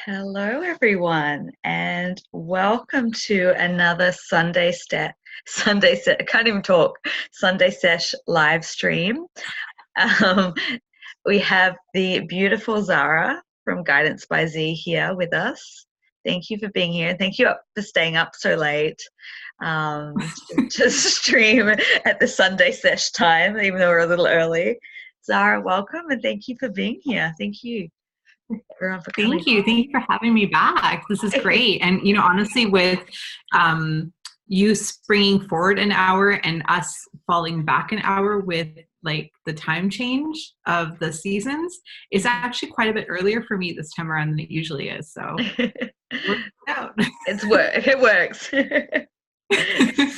Hello, everyone, and welcome to another I can't even talk. Sunday Sesh live stream. Um, we have the beautiful Zara from Guidance by Z here with us. Thank you for being here. Thank you for staying up so late to stream at the Sunday Sesh time, even though we're a little early. Zara, welcome, and thank you for being here. Thank you, everyone, for coming. Thank you. Thank you for having me back. This is great. And, honestly, with you springing forward an hour and us falling back an hour with like the time change of the seasons, it's actually quite a bit earlier for me this time around than it usually is. So it works out. It works.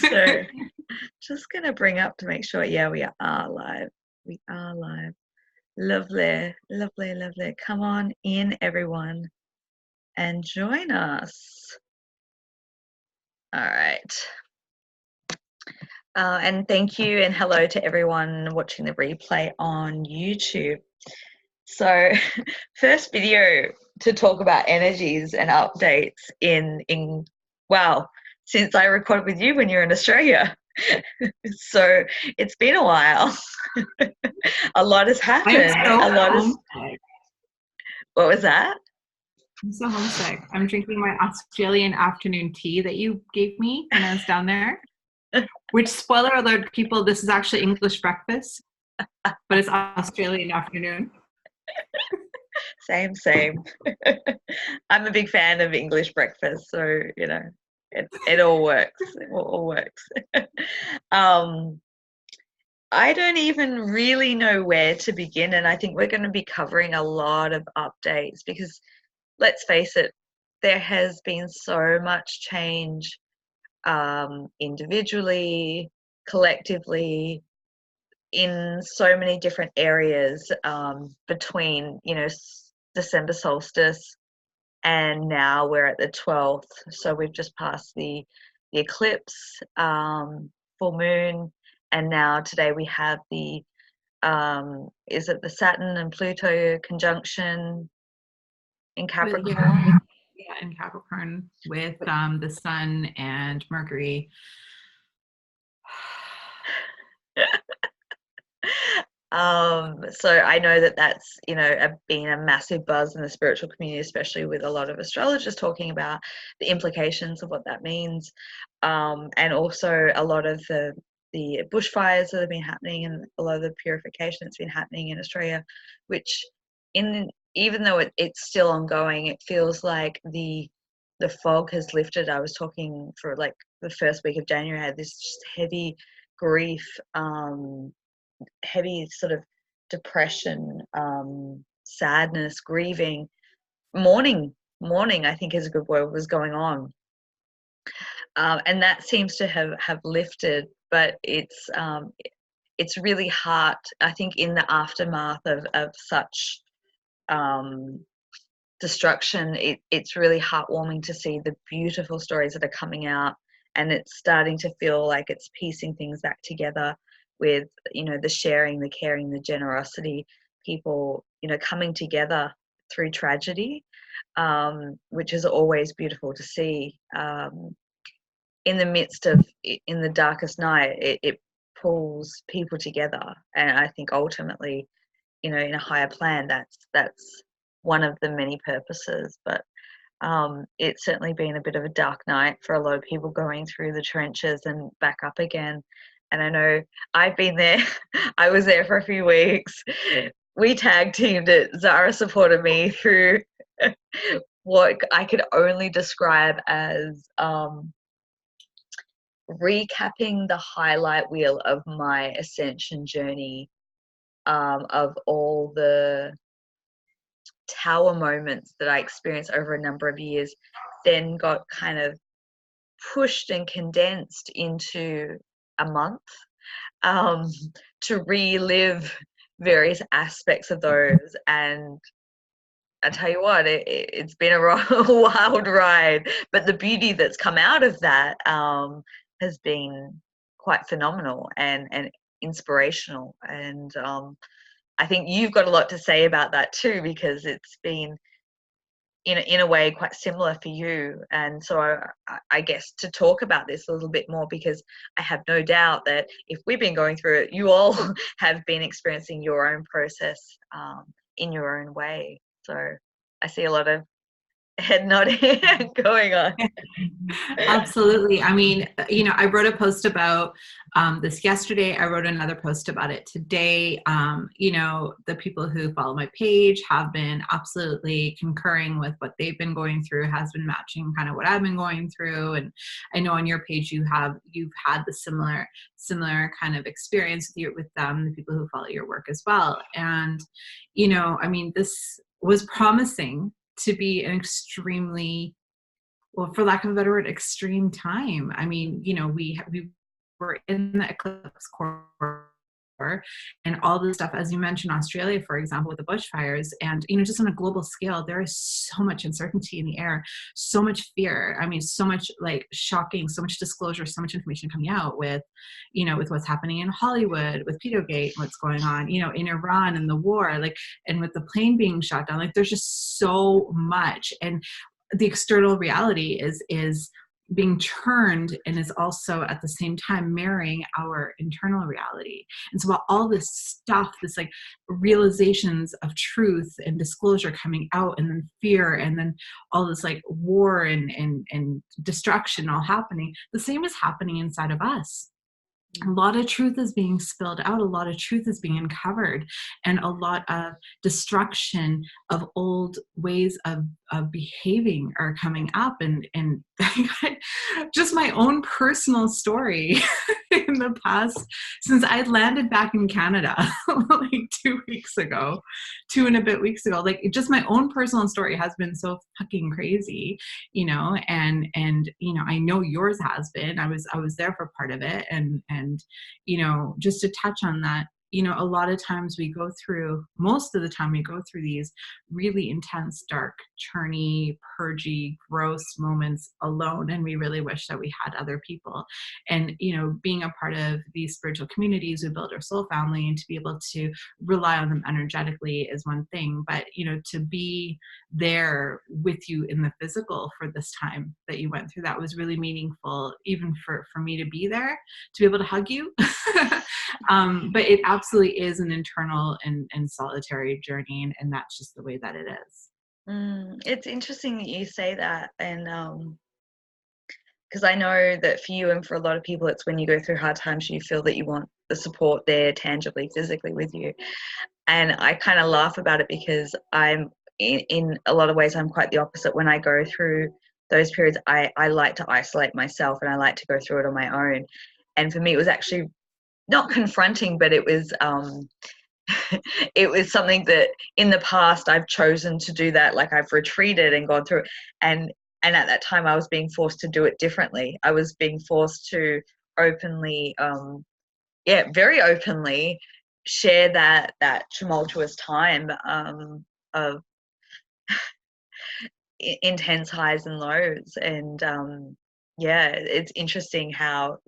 So just going to bring up to make sure. Yeah, we are live. We are live. Lovely, lovely, lovely. Come on in, everyone, and join us. All right. And thank you and hello to everyone watching the replay on YouTube. So first video to talk about energies and updates since I recorded with you when you're in Australia. So it's been a while. A lot has happened. What was that? I'm so homesick. I'm drinking my Australian afternoon tea that you gave me when I was down there. Which, spoiler alert, people, this is actually English breakfast, but it's Australian afternoon. Same. I'm a big fan of English breakfast, so it all works. It all works. I don't even really know where to begin, and I think we're going to be covering a lot of updates because, let's face it, there has been so much change individually, collectively, in so many different areas between, December solstice and now we're at the 12th. So we've just passed the eclipse, full moon, and now today we have the is it the Saturn and Pluto conjunction in Capricorn? Yeah, in Capricorn with the Sun and Mercury. So I know that's been a massive buzz in the spiritual community, especially with a lot of astrologers talking about the implications of what that means, and also a lot of the bushfires that have been happening and a lot of the purification that's been happening in Australia, which even though it's still ongoing, it feels like the fog has lifted. I was talking for like the first week of January, I had this just heavy grief, heavy sort of depression, sadness, grieving, mourning I think is a good word, was going on, and that seems to have lifted, but it's really hard, I think, in the aftermath of such destruction. It's really heartwarming to see the beautiful stories that are coming out, and it's starting to feel like it's piecing things back together with the sharing, the caring, the generosity, people coming together through tragedy, which is always beautiful to see. In the midst of, in the darkest night, it pulls people together, and I think ultimately, in a higher plan, that's one of the many purposes. But it's certainly been a bit of a dark night for a lot of people going through the trenches and back up again. And I know I've been there. I was there for a few weeks. We tag teamed it. Zara supported me through what I could only describe as recapping the highlight wheel of my Ascension journey, of all the tower moments that I experienced over a number of years, then got kind of pushed and condensed into a month, to relive various aspects of those. And I tell you what, it's been a wild ride, but the beauty that's come out of that has been quite phenomenal and inspirational. And I think you've got a lot to say about that too, because it's been in a way quite similar for you. And so I guess to talk about this a little bit more, because I have no doubt that if we've been going through it, you all have been experiencing your own process in your own way. So I see a lot of head nodding going on. Absolutely. I mean, I wrote a post about this yesterday. I wrote another post about it today. The people who follow my page have been absolutely concurring with what they've been going through, has been matching kind of what I've been going through. And I know on your page you've had the similar kind of experience with them, the people who follow your work as well. And, this was promising to be an extremely, well, for lack of a better word, extreme time. I mean, we were in the eclipse quarter and all this stuff, as you mentioned, Australia, for example, with the bushfires, and just on a global scale, there is so much uncertainty in the air, so much fear. I mean, so much like shocking, so much disclosure, so much information coming out with, with what's happening in Hollywood, with Pedogate, what's going on, in Iran and the war, like, and with the plane being shot down. Like, there's just so much, and the external reality is being churned and is also at the same time marrying our internal reality. And so while all this stuff, this like realizations of truth and disclosure coming out, and then fear, and then all this like war and destruction all happening, the same is happening inside of us. A lot of truth is being spilled out, a lot of truth is being uncovered, and a lot of destruction of old ways of behaving are coming up. And just my own personal story in the past, since I landed back in Canada like 2 weeks ago, 2 and a bit weeks ago, like just my own personal story has been so fucking crazy, and I know yours has been. I was there for part of it, and just to touch on that, a lot of times most of the time we go through these really intense, dark, churny, purgy, gross moments alone, and we really wish that we had other people. And being a part of these spiritual communities, we build our soul family, and to be able to rely on them energetically is one thing, but to be there with you in the physical for this time that you went through, that was really meaningful, even for me to be there, to be able to hug you. But it absolutely is an internal and solitary journey, and that's just the way that it is. It's interesting that you say that, and because I know that for you and for a lot of people, it's when you go through hard times, you feel that you want the support there tangibly, physically with you. And I kind of laugh about it, because I'm in a lot of ways, I'm quite the opposite. When I go through those periods, I like to isolate myself, and I like to go through it on my own. And for me, it was actually not confronting, but it was it was something that in the past I've chosen to do that. Like, I've retreated and gone through it, and at that time I was being forced to do it differently. I was being forced to openly, very openly share that tumultuous time of intense highs and lows. And it's interesting how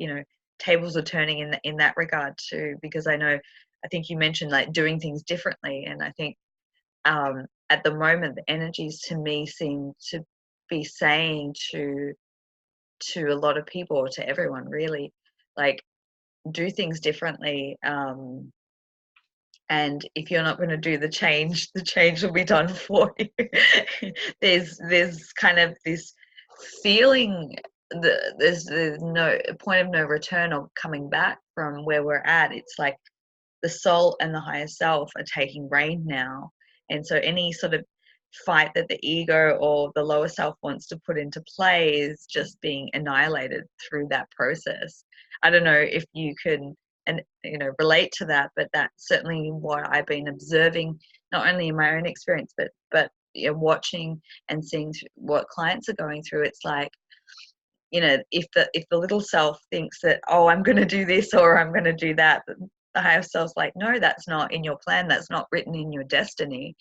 tables are turning in that regard too, because I think you mentioned like doing things differently, and I think at the moment the energies to me seem to be saying to a lot of people, or to everyone really, like, do things differently. And if you're not going to do the change will be done for you. there's kind of this feeling that there's no point of no return or coming back from where we're at. It's like the soul and the higher self are taking reign now. And so any sort of fight that the ego or the lower self wants to put into play is just being annihilated through that process. I don't know if you can relate to that, but that's certainly what I've been observing, not only in my own experience, but watching and seeing what clients are going through. It's like, if the little self thinks that, oh, I'm going to do this or I'm going to do that, the higher self's like, no, that's not in your plan, that's not written in your destiny,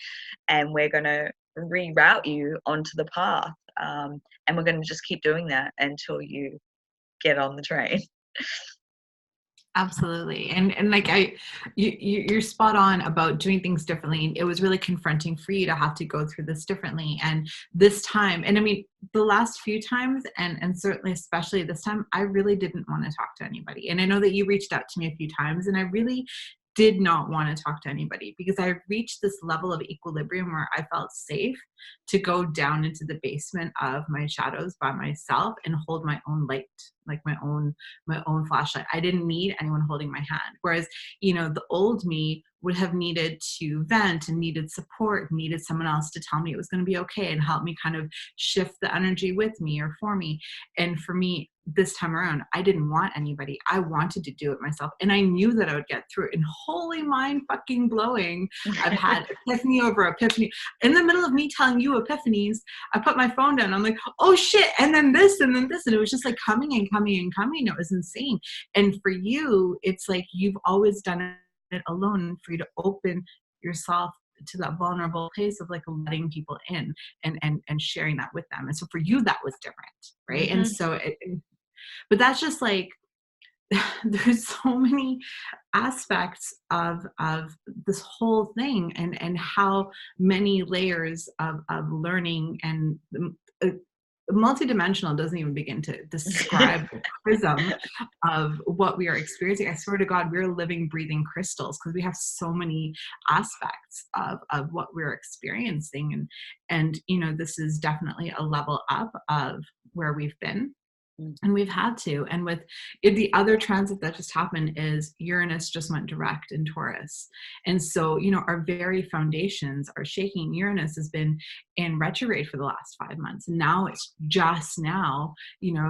and we're going to reroute you onto the path, and we're going to just keep doing that until you get on the train. Absolutely. And like you're spot on about doing things differently. It was really confronting for you to have to go through this differently. And this time, and I mean, the last few times, and certainly especially this time, I really didn't want to talk to anybody. And I know that you reached out to me a few times, and I really did not want to talk to anybody, because I reached this level of equilibrium where I felt safe to go down into the basement of my shadows by myself and hold my own light, like my own flashlight. I didn't need anyone holding my hand. Whereas, the old me would have needed to vent and needed support, needed someone else to tell me it was going to be okay and help me kind of shift the energy with me or for me. And for me, this time around, I didn't want anybody. I wanted to do it myself. And I knew that I would get through it. And holy mind fucking blowing, I've had epiphany over epiphany. In the middle of me telling you epiphanies, I put my phone down. I'm like, oh shit. And then this, and then this. And it was just like coming and coming and coming. It was insane. And for you, it's like you've always done it alone, for you to open yourself to that vulnerable place of like letting people in and sharing that with them. And so for you, that was different. Right. Mm-hmm. And so but that's just like, there's so many aspects of this whole thing, and how many layers of learning, and multidimensional doesn't even begin to describe the prism of what we are experiencing. I swear to God, we're living, breathing crystals, because we have so many aspects of what we're experiencing. And this is definitely a level up of where we've been. And we've had to. And with the other transit that just happened is Uranus just went direct in Taurus. And so, our very foundations are shaking. Uranus has been in retrograde for the last 5 months. And now it's just now,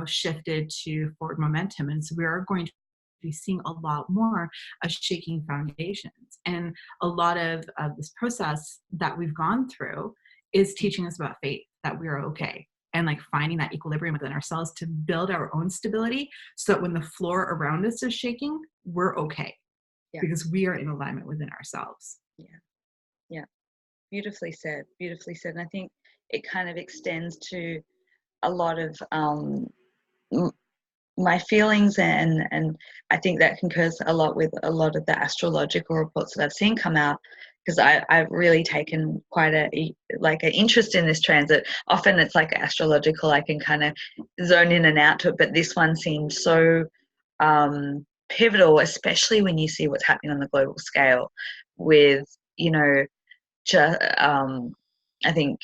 shifted to forward momentum. And so we are going to be seeing a lot more of shaking foundations. And a lot of this process that we've gone through is teaching us about faith, that we are okay. And like finding that equilibrium within ourselves to build our own stability, so that when the floor around us is shaking, we're okay. Yeah. Because we are in alignment within ourselves. Yeah. Beautifully said. And I think it kind of extends to a lot of my feelings, and I think that concurs a lot with a lot of the astrological reports that I've seen come out, because I've really taken quite an interest in this transit. Often it's like astrological, I can kind of zone in and out to it, but this one seems so pivotal, especially when you see what's happening on the global scale with, I think,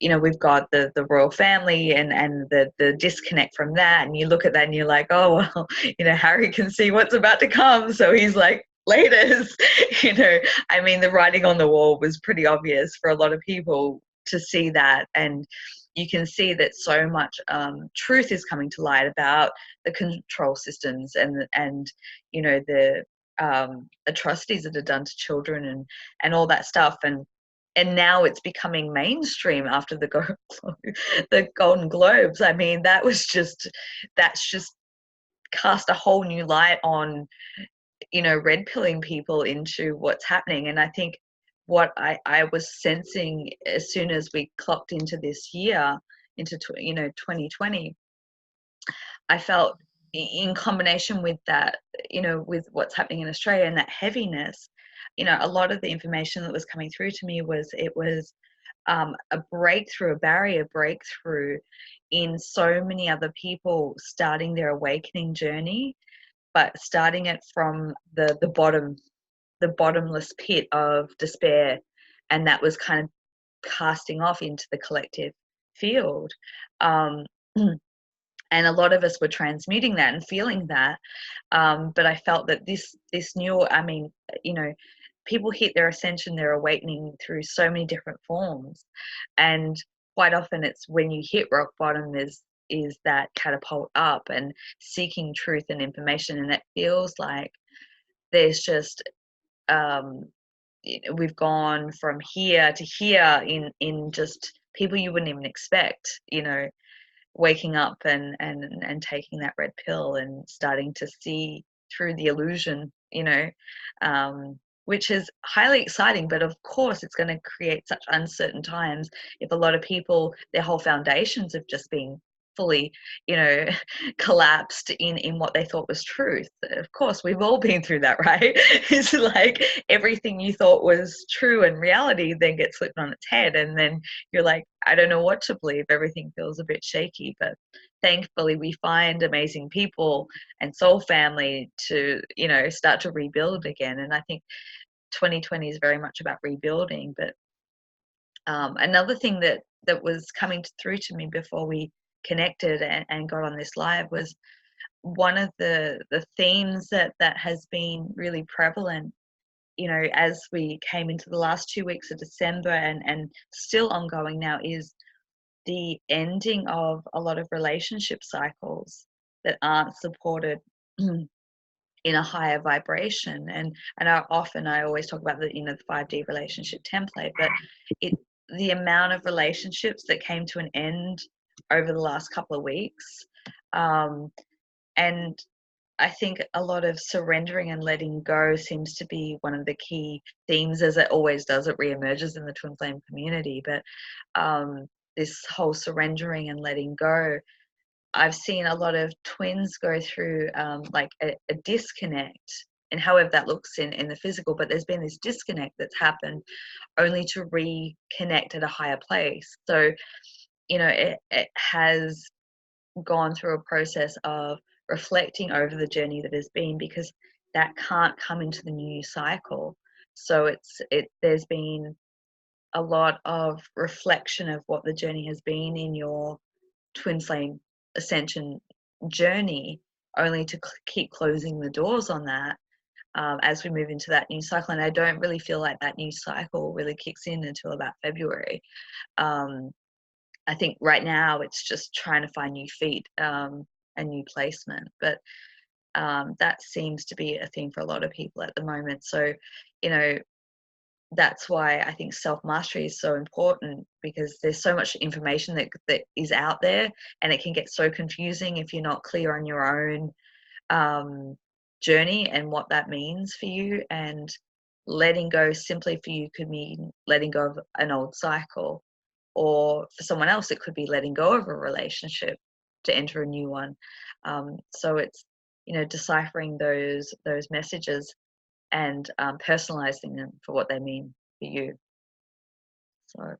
we've got the royal family and the disconnect from that, and you look at that and you're like, oh well, Harry can see what's about to come, so he's like, laters. I mean, the writing on the wall was pretty obvious for a lot of people to see that, and you can see that so much truth is coming to light about the control systems and the atrocities that are done to children and all that stuff, and now it's becoming mainstream after the Golden Globes. I mean, that's just cast a whole new light on, red pilling people into what's happening. And I think what I was sensing as soon as we clocked into this year, into 2020, I felt in combination with that, with what's happening in Australia and that heaviness, a lot of the information that was coming through to me was a breakthrough, a barrier breakthrough in so many other people starting their awakening journey, but starting it from the bottomless pit of despair, and that was kind of casting off into the collective field. And a lot of us were transmuting that and feeling that, but I felt that this new, people hit their ascension, their awakening through so many different forms, and quite often it's when you hit rock bottom is that catapult up and seeking truth and information, and it feels like there's just we've gone from here to here in just people you wouldn't even expect, waking up and taking that red pill and starting to see through the illusion, which is highly exciting. But of course it's going to create such uncertain times if a lot of people, their whole foundations have just been fully, you know, collapsed in what they thought was truth. Of course, we've all been through that, right? It's like everything you thought was true and reality then gets flipped on its head, and then you're like, I don't know what to believe. Everything feels a bit shaky, but thankfully we find amazing people and soul family to, you know, start to rebuild again. And I think 2020 is very much about rebuilding. But another thing that was coming through to me before we connected and got on this live was one of the themes that has been really prevalent, you know, as we came into the last 2 weeks of December and still ongoing now, is the ending of a lot of relationship cycles that aren't supported in a higher vibration. And I always talk about the, you know, the 5D relationship template, but the amount of relationships that came to an end over the last couple of weeks, and I think a lot of surrendering and letting go seems to be one of the key themes, as it always does. It reemerges in the twin flame community, but this whole surrendering and letting go, I've seen a lot of twins go through like a disconnect, and however that looks in the physical, but there's been this disconnect that's happened only to reconnect at a higher place. So, you know, it has gone through a process of reflecting over the journey that has been, because that can't come into the new cycle. So there's been a lot of reflection of what the journey has been in your twin flame ascension journey, only to keep closing the doors on that as we move into that new cycle. And I don't really feel like that new cycle really kicks in until about February. I think right now it's just trying to find new feet and new placement, but that seems to be a theme for a lot of people at the moment. So, you know, that's why I think self-mastery is so important, because there's so much information that is out there, and it can get so confusing if you're not clear on your own journey and what that means for you. And letting go simply for you could mean letting go of an old cycle, or for someone else it could be letting go of a relationship to enter a new one. So it's, you know, deciphering those messages and personalizing them for what they mean for you. So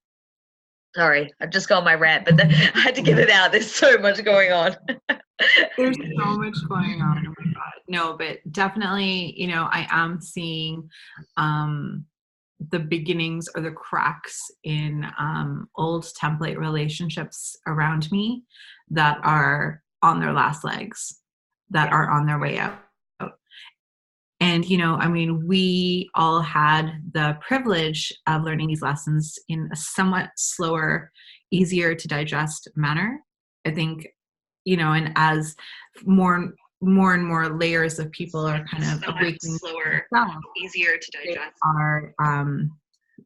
sorry, I've just gone my rant, but I had to get it out. There's so much going on. There's so much going on. Oh my God. No, but definitely, you know, I am seeing the beginnings or the cracks in old template relationships around me that are on their last legs, that are on their way out. And, you know, I mean, we all had the privilege of learning these lessons in a somewhat slower, easier to digest manner. I think, you know, and as more and more layers of people are kind of breaking slower, easier to digest, are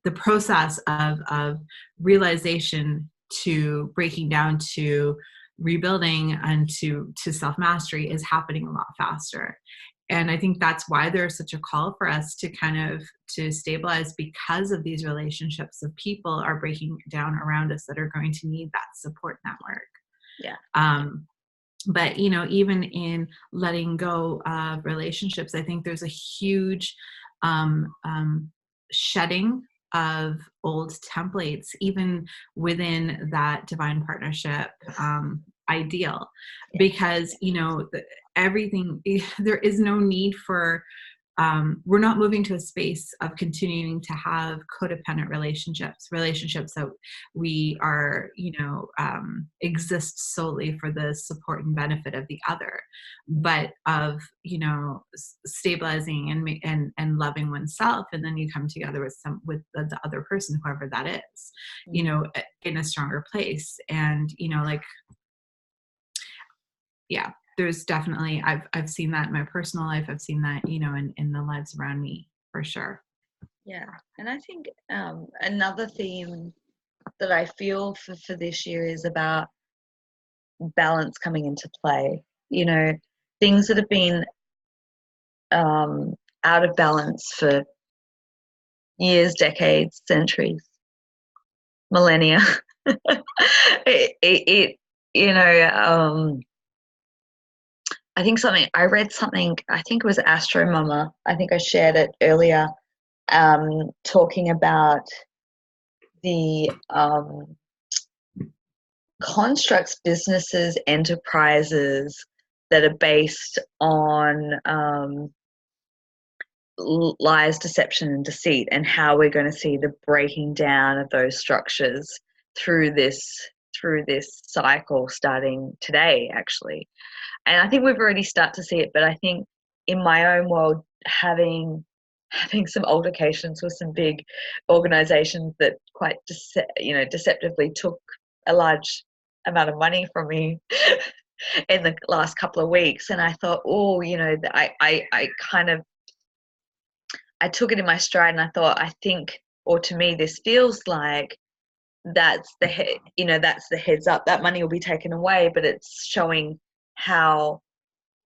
the process of realization to breaking down to rebuilding and to self-mastery is happening a lot faster. And I think that's why there's such a call for us to kind of to stabilize, because of these relationships of people are breaking down around us that are going to need that support network. Yeah. But, you know, even in letting go of relationships, I think there's a huge shedding of old templates, even within that divine partnership ideal, because, you know, everything, there is no need for, we're not moving to a space of continuing to have codependent relationships that we are, you know, exist solely for the support and benefit of the other, but of, you know, stabilizing and loving oneself, and then you come together with the other person, whoever that is, you know, in a stronger place. And, you know, like, yeah, there's definitely, I've seen that in my personal life. I've seen that, you know, in the lives around me, for sure. Yeah. And I think another theme that I feel for this year is about balance coming into play. You know, things that have been out of balance for years, decades, centuries, millennia. it I think I read something, I think it was Astro Mama, I think I shared it earlier, talking about the constructs, businesses, enterprises that are based on lies, deception, and deceit, and how we're going to see the breaking down of those structures through this cycle starting today, actually. And I think we've already started to see it, but I think in my own world, having some altercations with some big organizations that quite deceptively took a large amount of money from me in the last couple of weeks, and I thought, oh, I kind of, I took it in my stride, and I thought, I think, or to me, this feels like that's the heads up. That money will be taken away, but it's showing how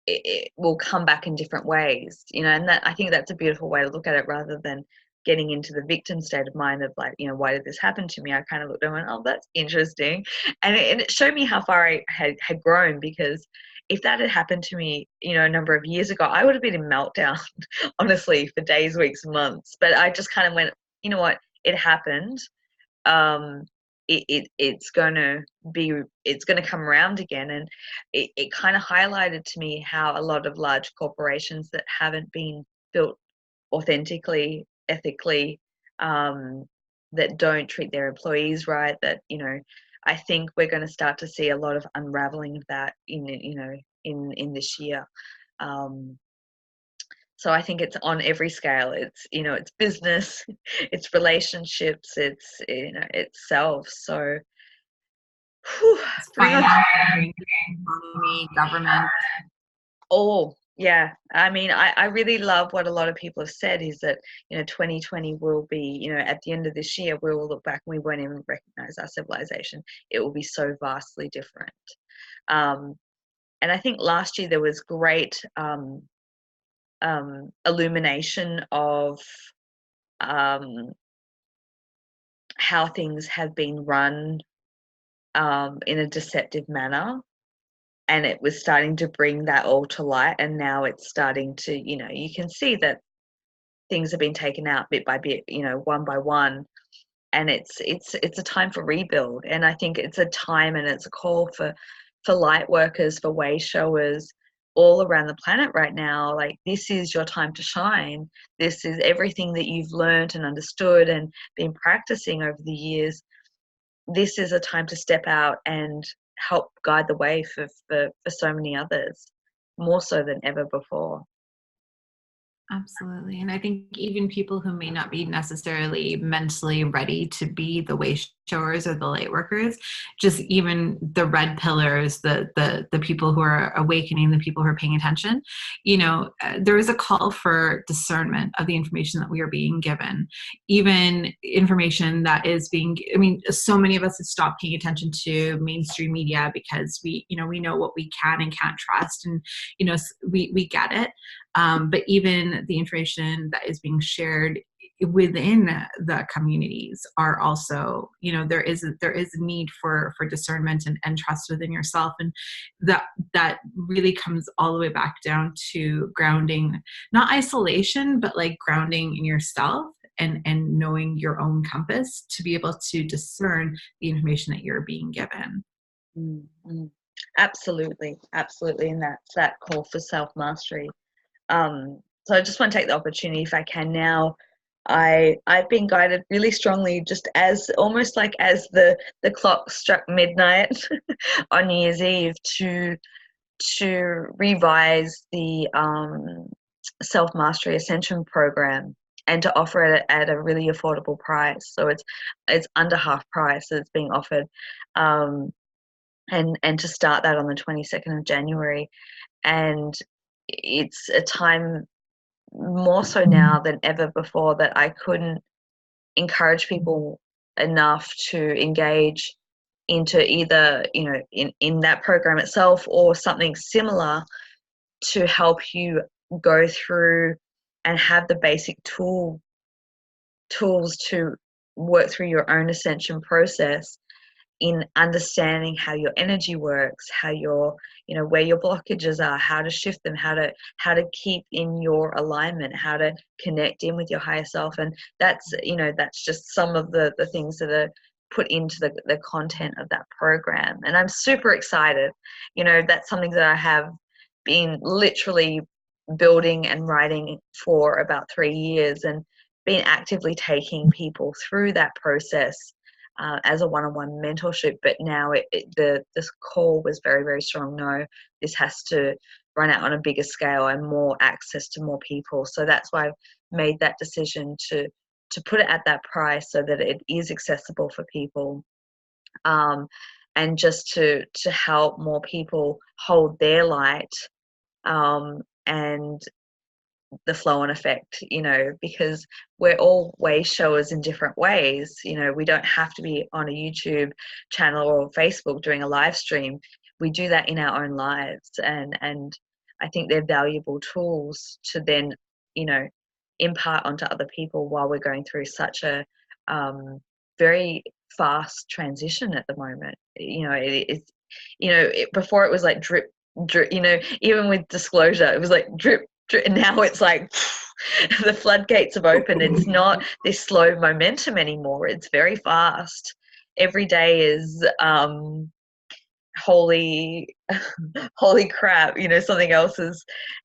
it will come back in different ways, and that, I think that's a beautiful way to look at it, rather than getting into the victim state of mind of like, why did this happen to me? I kind of looked and went, oh, that's interesting. And it showed me how far I had grown, because if that had happened to me, a number of years ago, I would have been in meltdown, honestly, for days, weeks, months. But I just kind of went, you know what, it happened. It's going to come around again. And it kind of highlighted to me how a lot of large corporations that haven't been built authentically, ethically, that don't treat their employees right, that, I think we're going to start to see a lot of unraveling of that in this year. So I think it's on every scale. It's, it's business, it's relationships, it's self. So It's finance, economy, government. Oh, yeah. I mean, I really love what a lot of people have said, is that, 2020 will be, at the end of this year, we will look back and we won't even recognize our civilization. It will be so vastly different. And I think last year there was great illumination of how things have been run in a deceptive manner. And it was starting to bring that all to light, and now it's starting to, you can see that things have been taken out bit by bit, one by one, and it's a time for rebuild. And I think it's a time, and it's a call for light workers, for way showers all around the planet right now. Like, this is your time to shine. This is everything that you've learned and understood and been practicing over the years. This is a time to step out and help guide the way for so many others, more so than ever before. Absolutely. And I think even people who may not be necessarily mentally ready to be the way showers or the light workers, just even the red pillars, the people who are awakening, the people who are paying attention, there is a call for discernment of the information that we are being given, even information that is being, so many of us have stopped paying attention to mainstream media because we know what we can and can't trust. And, we get it. But even the information that is being shared within the communities are also, there is a need for discernment and trust within yourself. And that really comes all the way back down to grounding, not isolation, but like grounding in yourself and knowing your own compass to be able to discern the information that you're being given. Mm-hmm. Absolutely. And that's that call for self-mastery. So I just want to take the opportunity, if I can now. I've been guided really strongly, just as almost like as the clock struck midnight on New Year's Eve, to revise the self-mastery Ascension program, and to offer it at a really affordable price. So it's under half price that's being offered, and to start that on the 22nd of January. And it's a time, more so now than ever before, that I couldn't encourage people enough to engage into either, in that program itself or something similar, to help you go through and have the basic tools to work through your own ascension process, in understanding how your energy works, how your, where your blockages are, how to shift them, how to keep in your alignment, how to connect in with your higher self. And that's, that's just some of the things that are put into the content of that program. And I'm super excited. That's something that I have been literally building and writing for about 3 years, and been actively taking people through that process as a one-on-one mentorship. But now this call was very, very strong. No, this has to run out on a bigger scale and more access to more people. So that's why I've made that decision to put it at that price, so that it is accessible for people, and just to help more people hold their light, and the flow and effect, because we're all way showers in different ways. We don't have to be on a YouTube channel or Facebook doing a live stream. We do that in our own lives, and I think they're valuable tools to then, impart onto other people while we're going through such a very fast transition at the moment. It is, before it was like drip, drip, even with disclosure, it was like drip, and now it's like the floodgates have opened. It's not this slow momentum anymore. It's very fast. Every day is holy crap, something else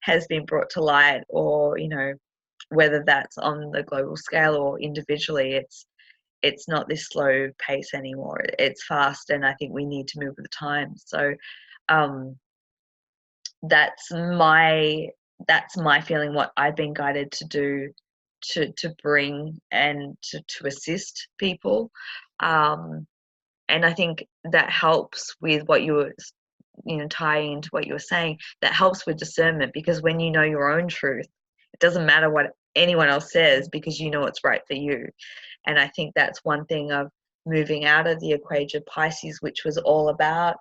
has been brought to light, or whether that's on the global scale or individually. It's not this slow pace anymore. It's fast, and I think we need to move with the times. So that's my feeling, what I've been guided to do, to bring and to assist people. And I think that helps with what you were, tying into what you were saying, that helps with discernment, because when you know your own truth, it doesn't matter what anyone else says, because you know what's right for you. And I think that's one thing of moving out of the equation of Pisces, which was all about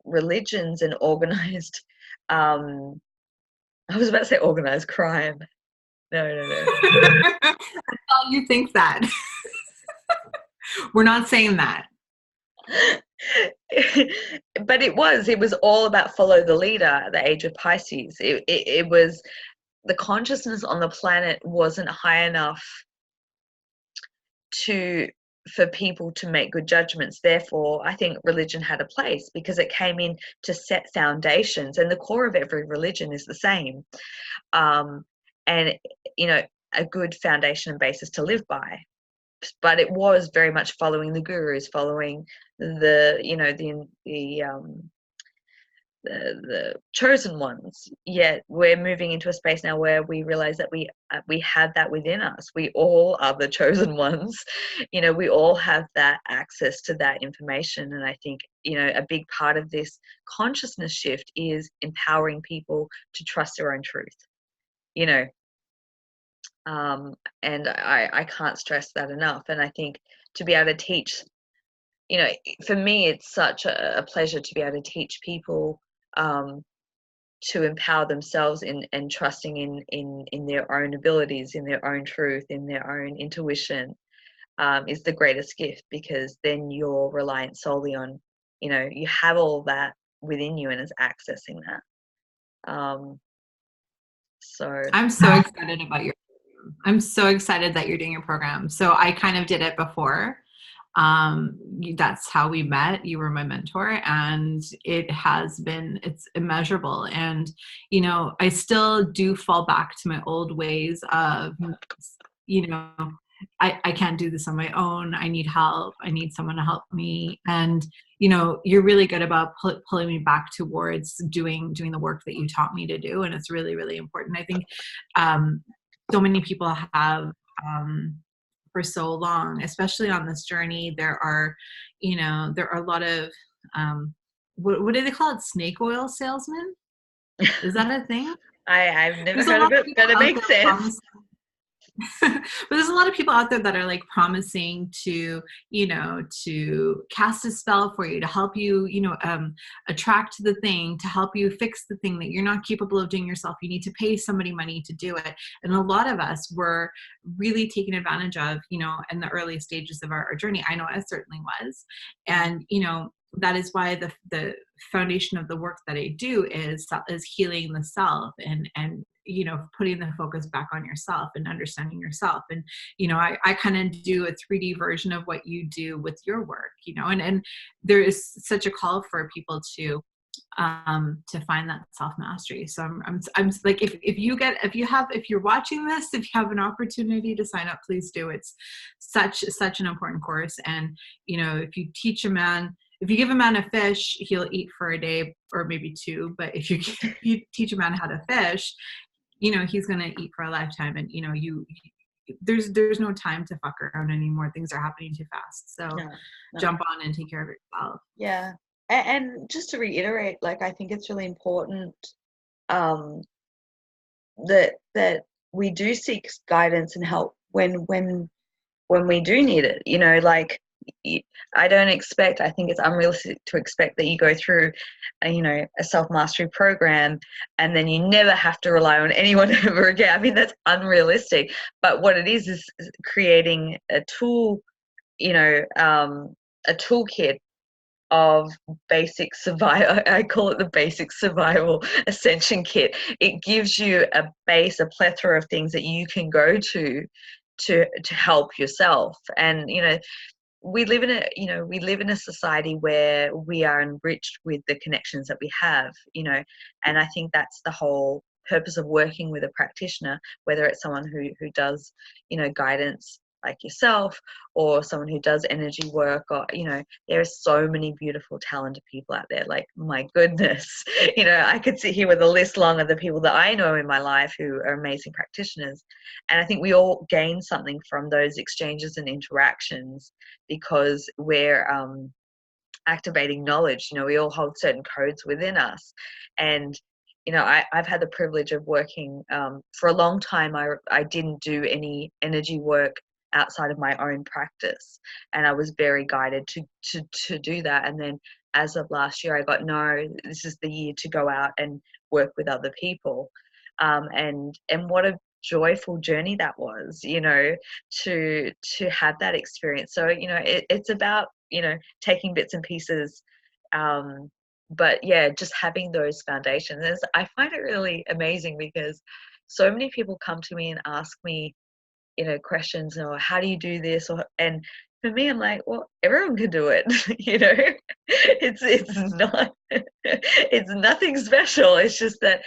religions and organized, I was about to say organized crime. No. Well, you think that. We're not saying that. But it was all about follow the leader, the age of Pisces. It was, the consciousness on the planet wasn't high enough for people to make good judgments. Therefore, I think religion had a place, because it came in to set foundations, and the core of every religion is the same. And a good foundation and basis to live by. But it was very much following the gurus, following the chosen ones. Yet we're moving into a space now where we realize that we have that within us. We all are the chosen ones. We all have that access to that information. And I think, a big part of this consciousness shift is empowering people to trust their own truth. And I can't stress that enough. And I think to be able to teach, for me, it's such a pleasure to be able to teach people to empower themselves and trusting in their own abilities, in their own truth, in their own intuition, is the greatest gift, because then you're reliant solely on, you have all that within you and is accessing that. So I'm so excited about I'm so excited that you're doing your program. So I kind of did it before. That's how we met. You were my mentor, and it's immeasurable. And, I still do fall back to my old ways of, I can't do this on my own. I need help. I need someone to help me. And, you're really good about pulling me back towards doing the work that you taught me to do. And it's really, really important. I think, so many people have, for so long, especially on this journey, there are a lot of, what do they call it? Snake oil salesmen? Is that a thing? I've never heard of it, but it makes sense. but there's a lot of people out there that are like promising to, to cast a spell for you, to help you, attract the thing, to help you fix the thing that you're not capable of doing yourself. You need to pay somebody money to do it. And a lot of us were really taken advantage of, in the early stages of our journey. I know I certainly was. And, that is why the foundation of the work that I do is healing the self and putting the focus back on yourself and understanding yourself. And, I kind of do a 3D version of what you do with your work, and there is such a call for people to find that self-mastery. So I'm like, if you're watching this, if you have an opportunity to sign up, please do. It's such an important course. And, if you give a man a fish, he'll eat for a day or maybe two. But if you teach a man how to fish, he's going to eat for a lifetime. And, there's no time to fuck around anymore. Things are happening too fast. So No. Jump on and take care of yourself. Yeah. And just to reiterate, like, I think it's really important that we do seek guidance and help when we do need it. I think it's unrealistic to expect that you go through a self-mastery program and then you never have to rely on anyone ever again. I mean, that's unrealistic. But what it is creating a tool, a toolkit of basic survival. I call it the basic survival ascension kit. It gives you a plethora of things that you can go to help yourself. And we live in a society where we are enriched with the connections that we have, and I think that's the whole purpose of working with a practitioner, whether it's someone who does guidance like yourself, or someone who does energy work, or there are so many beautiful talented people out there. Like, my goodness, I could sit here with a list long of the people that I know in my life who are amazing practitioners, and I think we all gain something from those exchanges and interactions because we're activating knowledge. We all hold certain codes within us, and I've had the privilege of working for a long time. I didn't do any energy work outside of my own practice, and I was very guided to do that. And then as of last year, I got, no, this is the year to go out and work with other people, and what a joyful journey that was, to have that experience. So it's about taking bits and pieces, but yeah, just having those foundations. I find it really amazing because so many people come to me and ask me questions, or how do you do this, and for me, I'm like, well, everyone can do it. It's not it's nothing special. It's just that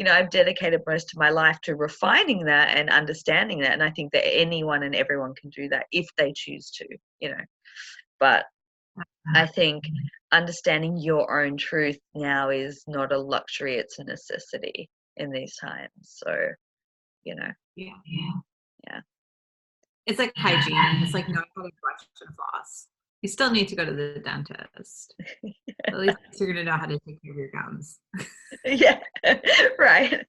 I've dedicated most of my life to refining that and understanding that, and I think that anyone and everyone can do that if they choose to. But I think understanding your own truth now is not a luxury, it's a necessity in these times. So yeah. It's like hygiene. It's like not going to brush and floss. You still need to go to the dentist. At least you're going to know how to take care of your gums. Yeah, right.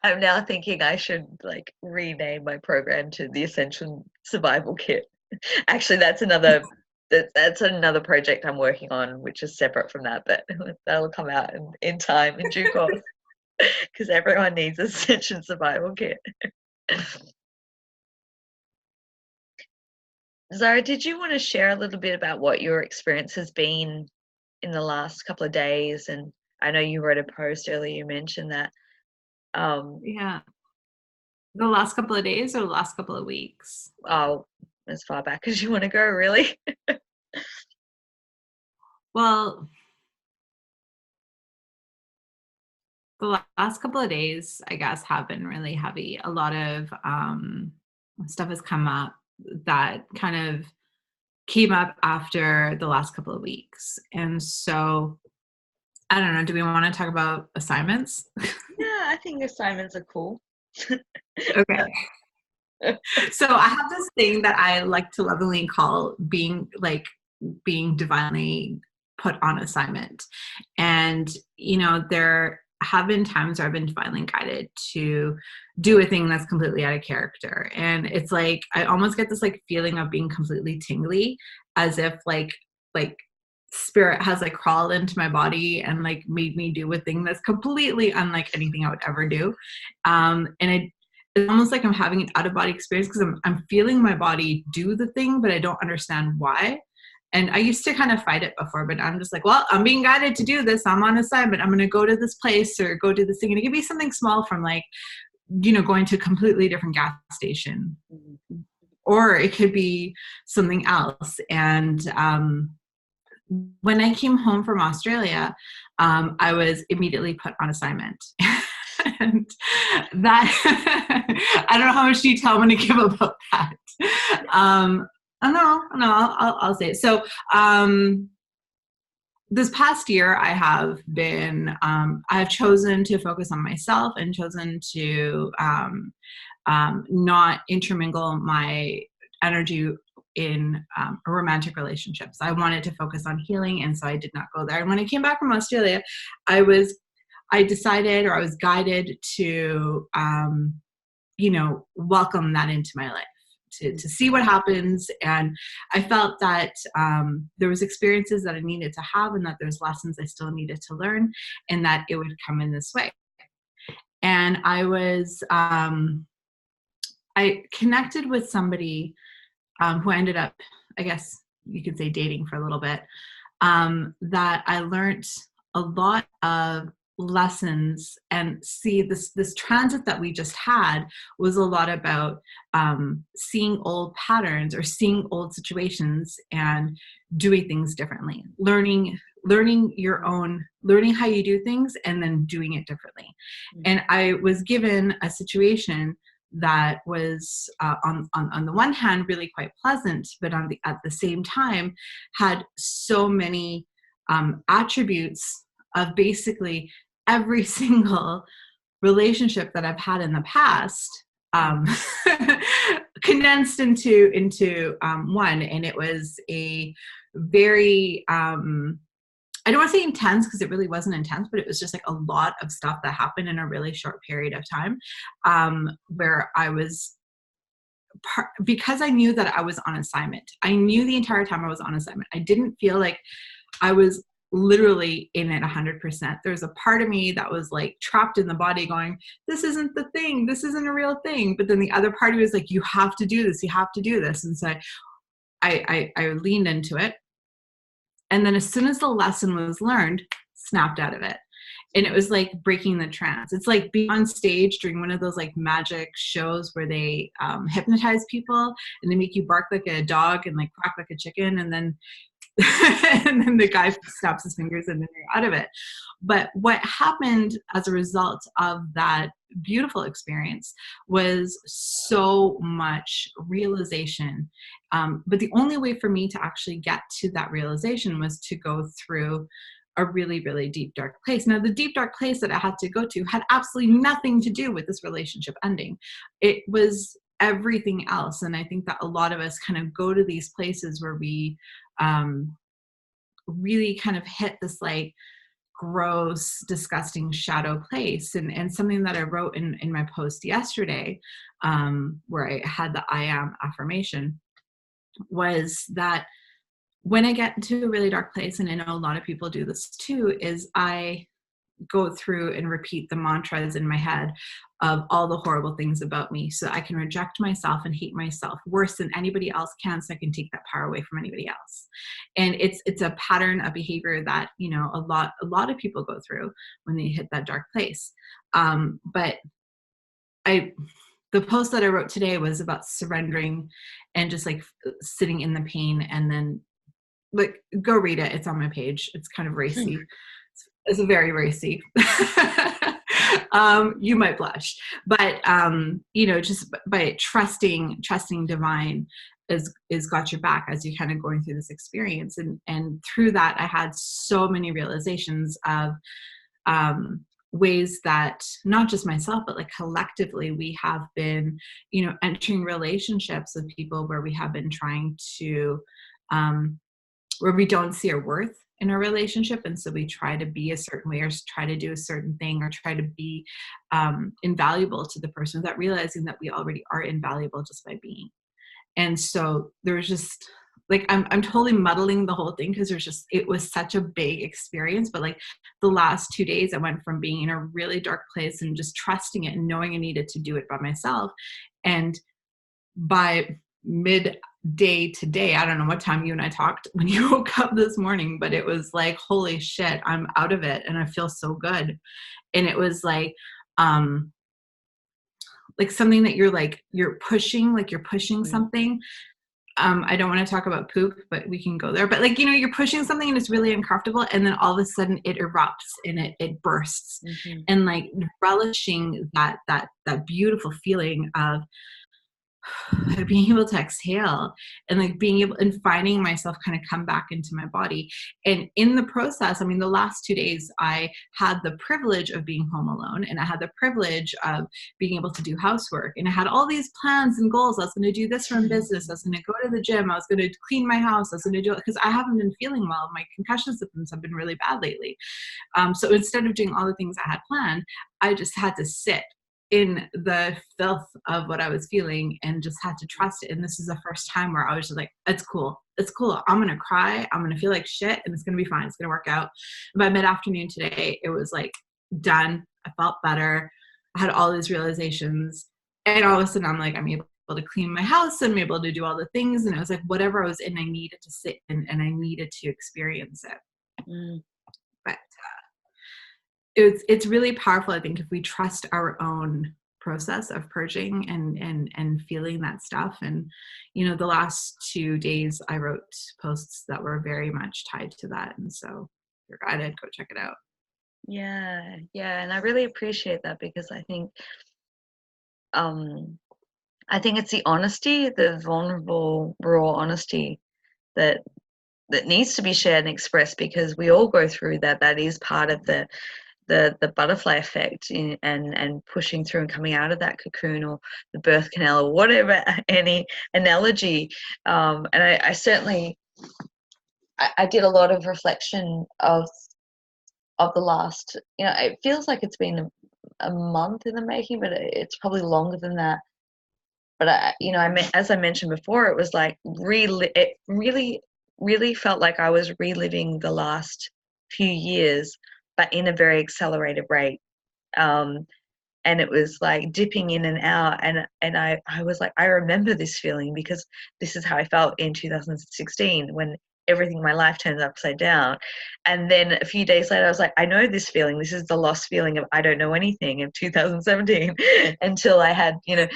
I'm now thinking I should rename my program to the Ascension Survival Kit. Actually, that's another project I'm working on, which is separate from that, but that'll come out in time, in due course, because everyone needs Ascension Survival Kit. Zara, did you want to share a little bit about what your experience has been in the last couple of days? And I know you wrote a post earlier, you mentioned that. Yeah. The last couple of days or the last couple of weeks? Oh, as far back as you want to go, really? Well, the last couple of days, I guess, have been really heavy. A lot of stuff has come up that kind of came up after the last couple of weeks. And so, I don't know, do we want to talk about assignments? Yeah, I think assignments are cool. Okay. So I have this thing that I like to lovingly call being divinely put on assignment. And, have been times where I've been divinely guided to do a thing that's completely out of character. And it's like, I almost get this like feeling of being completely tingly, as if like spirit has like crawled into my body and like made me do a thing that's completely unlike anything I would ever do. It's almost like I'm having an out of body experience, because I'm feeling my body do the thing, but I don't understand why. And I used to kind of fight it before, but I'm just like, well, I'm being guided to do this. I'm on assignment. I'm going to go to this place or go do this thing. And it could be something small, from like, going to a completely different gas station, or it could be something else. And when I came home from Australia, I was immediately put on assignment. And that, I don't know how much detail I'm going to give about that. I'll say it. So, this past year I have chosen to focus on myself, and chosen to, not intermingle my energy in romantic relationships. I wanted to focus on healing, and so I did not go there. And when I came back from Australia, I decided, or I was guided to, welcome that into my life, to see what happens. And I felt that there was experiences that I needed to have, and that there's lessons I still needed to learn, and that it would come in this way. And I connected with somebody who I ended up, I guess you could say, dating for a little bit, that I learned a lot of lessons. And see, this transit that we just had was a lot about seeing old patterns, or seeing old situations and doing things differently, learning how you do things, and then doing it differently. And I was given a situation that was on the one hand really quite pleasant, but at the same time had so many attributes of basically every single relationship that I've had in the past, condensed into one. And it was a very, I don't want to say intense, because it really wasn't intense, but it was just like a lot of stuff that happened in a really short period of time, where I was, because I knew that I was on assignment. I knew the entire time I was on assignment. I didn't feel like I was literally in it 100%. There's a part of me that was like trapped in the body going, this isn't the thing. This isn't a real thing. But then the other part of me was like, you have to do this. You have to do this. And so I leaned into it. And then as soon as the lesson was learned, snapped out of it. And it was like breaking the trance. It's like being on stage during one of those like magic shows where they hypnotize people, and they make you bark like a dog and like quack like a chicken. And then and then the guy snaps his fingers, and then you're out of it. But what happened as a result of that beautiful experience was so much realization. But the only way for me to actually get to that realization was to go through a really, really deep, dark place. Now, the deep, dark place that I had to go to had absolutely nothing to do with this relationship ending. It was everything else. And I think that a lot of us kind of go to these places where we really kind of hit this like gross, disgusting shadow place. And something that I wrote in my post yesterday, where I had the I am affirmation, was that when I get into a really dark place, and I know a lot of people do this too, is I go through and repeat the mantras in my head of all the horrible things about me, so I can reject myself and hate myself worse than anybody else can, so I can take that power away from anybody else. And it's a pattern of behavior that, you know, a lot of people go through when they hit that dark place. But the post that I wrote today was about surrendering and just like sitting in the pain, and then like go read it. It's on my page. It's kind of racy. It's very racy. You might blush, but you know, just by trusting divine is got your back as you're kind of going through this experience. And through that, I had so many realizations of ways that not just myself, but like collectively, we have been, you know, entering relationships with people where we have been trying to, where we don't see our worth, in our relationship. And so we try to be a certain way or try to do a certain thing or try to be invaluable to the person without realizing that we already are invaluable just by being. And so there's just like, I'm totally muddling the whole thing because it was such a big experience. But like the last 2 days, I went from being in a really dark place and just trusting it and knowing I needed to do it by myself. And by midday today, I don't know what time you and I talked when you woke up this morning, but it was like, holy shit, I'm out of it and I feel so good. And it was like something that you're pushing something. I don't want to talk about poop, but we can go there. But like, you're pushing something and it's really uncomfortable. And then all of a sudden it erupts and it bursts. Mm-hmm. And like relishing that beautiful feeling of being able to exhale and like being able and finding myself kind of come back into my body. And in the process, I mean, the last 2 days, I had the privilege of being home alone, and I had the privilege of being able to do housework, and I had all these plans and goals. I was going to do this from business. I was going to go to the gym. I was going to clean my house. I was going to do it because I haven't been feeling well. My concussion symptoms have been really bad lately. So instead of doing all the things I had planned, I just had to sit in the filth of what I was feeling and just had to trust it. And this is the first time where I was just like, it's cool. It's cool. I'm going to cry. I'm going to feel like shit and it's going to be fine. It's going to work out. By mid-afternoon today, it was like done. I felt better. I had all these realizations. And all of a sudden I'm like, I'm able to clean my house and I'm able to do all the things. And it was like, whatever I was in, I needed to sit in and I needed to experience it. But it's really powerful, I think, if we trust our own process of purging and feeling that stuff. And the last 2 days I wrote posts that were very much tied to that, and so if you're guided, go check it out. Yeah, and I really appreciate that, because I think it's the honesty, the vulnerable, raw honesty that needs to be shared and expressed, because we all go through that. That is part of the butterfly effect and pushing through and coming out of that cocoon or the birth canal or whatever, any analogy. And I certainly I did a lot of reflection of the last, it feels like it's been a month in the making, but it's probably longer than that. But as I mentioned before, it was like it really felt like I was reliving the last few years, but in a very accelerated rate. And it was like dipping in and out, and I was like, I remember this feeling, because this is how I felt in 2016 when everything in my life turned upside down. And then a few days later I was like, I know this feeling. This is the lost feeling of I don't know anything in 2017 until I had, and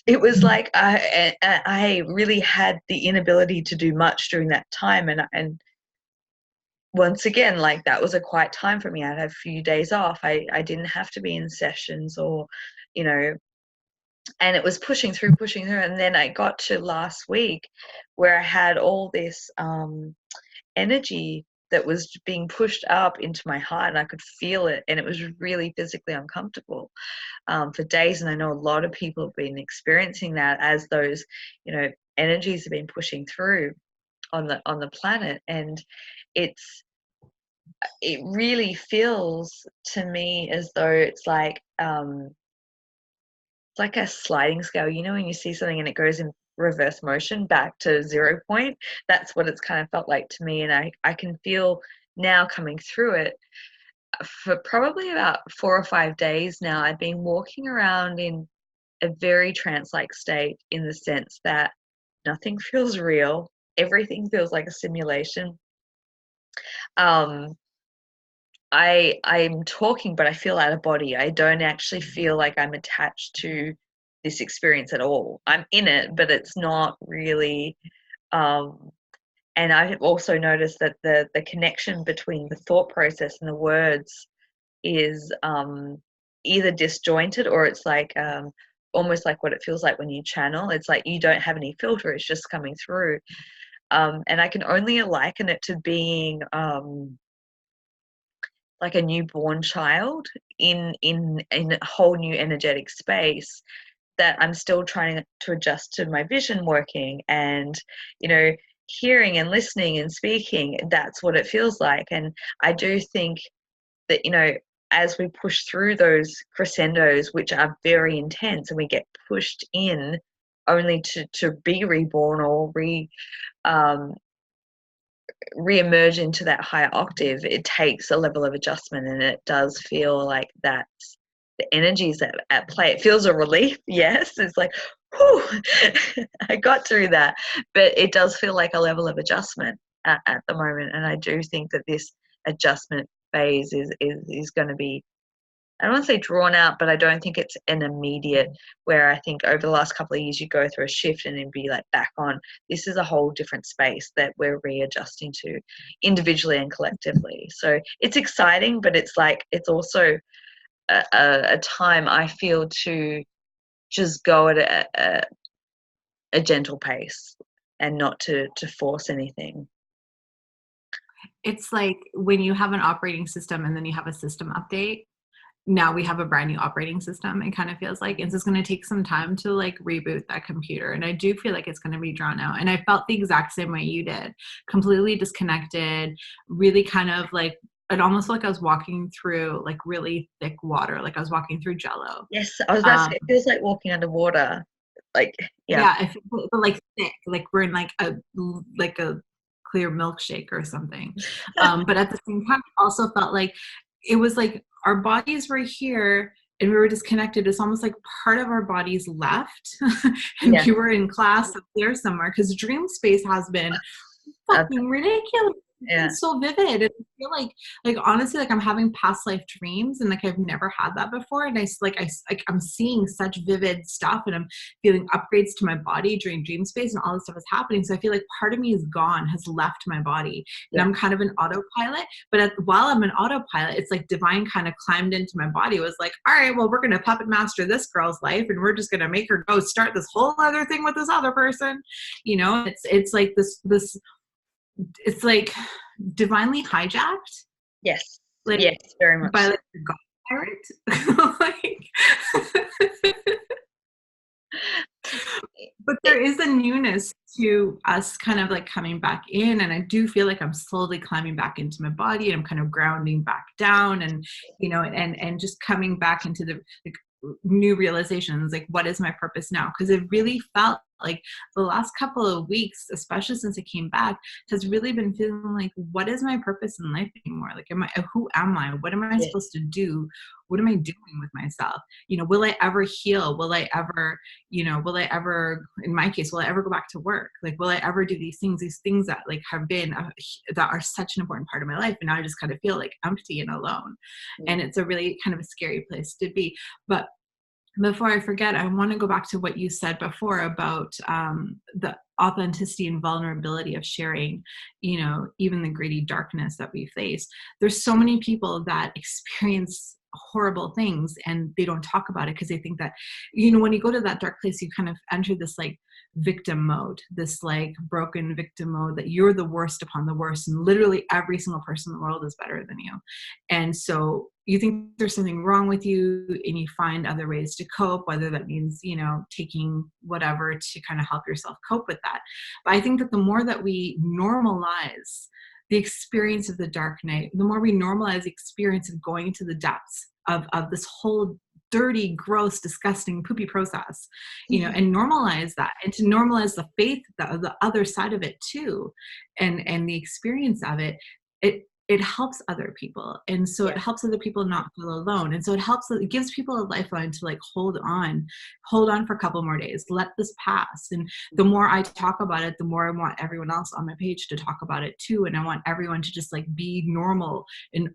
it was like I really had the inability to do much during that time. And once again, like, that was a quiet time for me. I'd have a few days off. I didn't have to be in sessions or, and it was pushing through. And then I got to last week where I had all this energy that was being pushed up into my heart, and I could feel it, and it was really physically uncomfortable for days. And I know a lot of people have been experiencing that as those, energies have been pushing through on the planet. And it really feels to me as though it's like a sliding scale, when you see something and it goes in reverse motion back to 0 point. That's what it's kind of felt like to me. And I can feel now coming through it for probably about 4 or 5 days now. I've been walking around in a very trance-like state, in the sense that nothing feels real. Everything feels like a simulation. I'm talking, but I feel out of body. I don't actually feel like I'm attached to this experience at all. I'm in it, but it's not really. And I've also noticed that the connection between the thought process and the words is either disjointed, or it's like almost like what it feels like when you channel. It's like you don't have any filter. It's just coming through. And I can only liken it to being like a newborn child in a whole new energetic space that I'm still trying to adjust to my vision working, and hearing and listening and speaking, that's what it feels like. And I do think that, you know, as we push through those crescendos, which are very intense, and we get pushed in only to be reborn or re-emerge into that higher octave, it takes a level of adjustment, and it does feel like that's the energies at play. It feels a relief, yes. It's like, whew, I got through that. But it does feel like a level of adjustment at the moment. And I do think that this adjustment phase is going to be, I don't want to say drawn out, but I don't think it's an immediate, where I think over the last couple of years you go through a shift and then be like back on. This is a whole different space that we're readjusting to individually and collectively. So it's exciting, but it's like, it's also a time I feel to just go at a gentle pace and not to force anything. It's like when you have an operating system and then you have a system update. Now we have a brand new operating system. It kind of feels like it's just going to take some time to like reboot that computer. And I do feel like it's going to be drawn out. And I felt the exact same way you did, completely disconnected, really kind of like, it almost felt like I was walking through like really thick water. Like I was walking through Jello. Yes. I was about to say, it feels like walking underwater. Like, yeah. I feel like thick, like we're in like a clear milkshake or something. But at the same time, it also felt like it was like our bodies were here and we were disconnected. It's almost like part of our bodies left and we were in class up there somewhere, because dream space has been fucking ridiculous. It's so vivid. And I feel like honestly, like I'm having past life dreams, and like I've never had that before. And I'm seeing such vivid stuff, and I'm feeling upgrades to my body during dream space, and all this stuff is happening. So I feel like part of me is gone, has left my body, and I'm kind of an autopilot. But while I'm an autopilot, it's like divine kind of climbed into my body. It was like, all right, well, we're going to puppet master this girl's life, and we're just going to make her go start this whole other thing with this other person. You know, it's like this. It's like divinely hijacked. Yes. Like, yes, very much. By like a god pirate. But there is a newness to us kind of like coming back in, and I do feel like I'm slowly climbing back into my body, and I'm kind of grounding back down, and you know, and just coming back into the like, new realizations, like what is my purpose now? Because it really felt like the last couple of weeks, especially since I came back, has really been feeling like, what is my purpose in life anymore? Like, who am I? What am I supposed to do? What am I doing with myself? You know, will I ever heal? Will I ever, in my case, will I ever go back to work? Like, will I ever do these things that like have been, that are such an important part of my life? And now I just kind of feel like empty and alone. And it's a really kind of a scary place to be. But before I forget, I want to go back to what you said before about the authenticity and vulnerability of sharing, you know, even the gritty darkness that we face. There's so many people that experience horrible things and they don't talk about it because they think that, you know, when you go to that dark place, you kind of enter this like victim mode, this like broken victim mode, that you're the worst upon the worst, and literally every single person in the world is better than you. And so you think there's something wrong with you, and you find other ways to cope, whether that means, you know, taking whatever to kind of help yourself cope with that. But I think that the more that we normalize the experience of the dark night, the more we normalize the experience of going into the depths of this whole dirty, gross, disgusting, poopy process, you know, and normalize that, and to normalize the faith, the other side of it too, and the experience of it, it helps other people. And so it helps other people not feel alone. And so it gives people a lifeline to like, hold on for a couple more days, let this pass. And the more I talk about it, the more I want everyone else on my page to talk about it too. And I want everyone to just like be normal and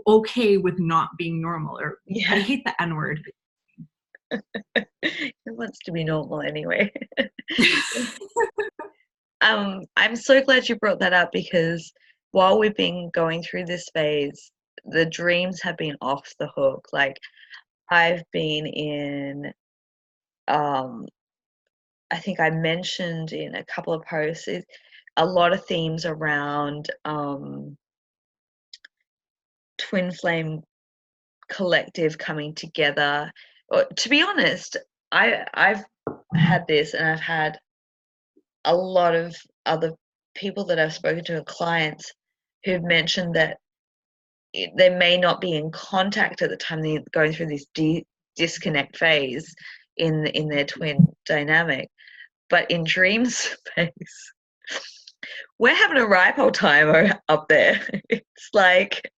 okay with not being normal, or I hate the N word. It wants to be normal anyway. I'm so glad you brought that up, because while we've been going through this phase, the dreams have been off the hook. Like, I've been in, I think I mentioned in a couple of posts, a lot of themes around twin flame collective coming together. To be honest, I've had this, and I've had a lot of other people that I've spoken to and clients who've mentioned that they may not be in contact at the time they're going through this disconnect phase in their twin dynamic, but in dream space, we're having a ripe old time up there. It's like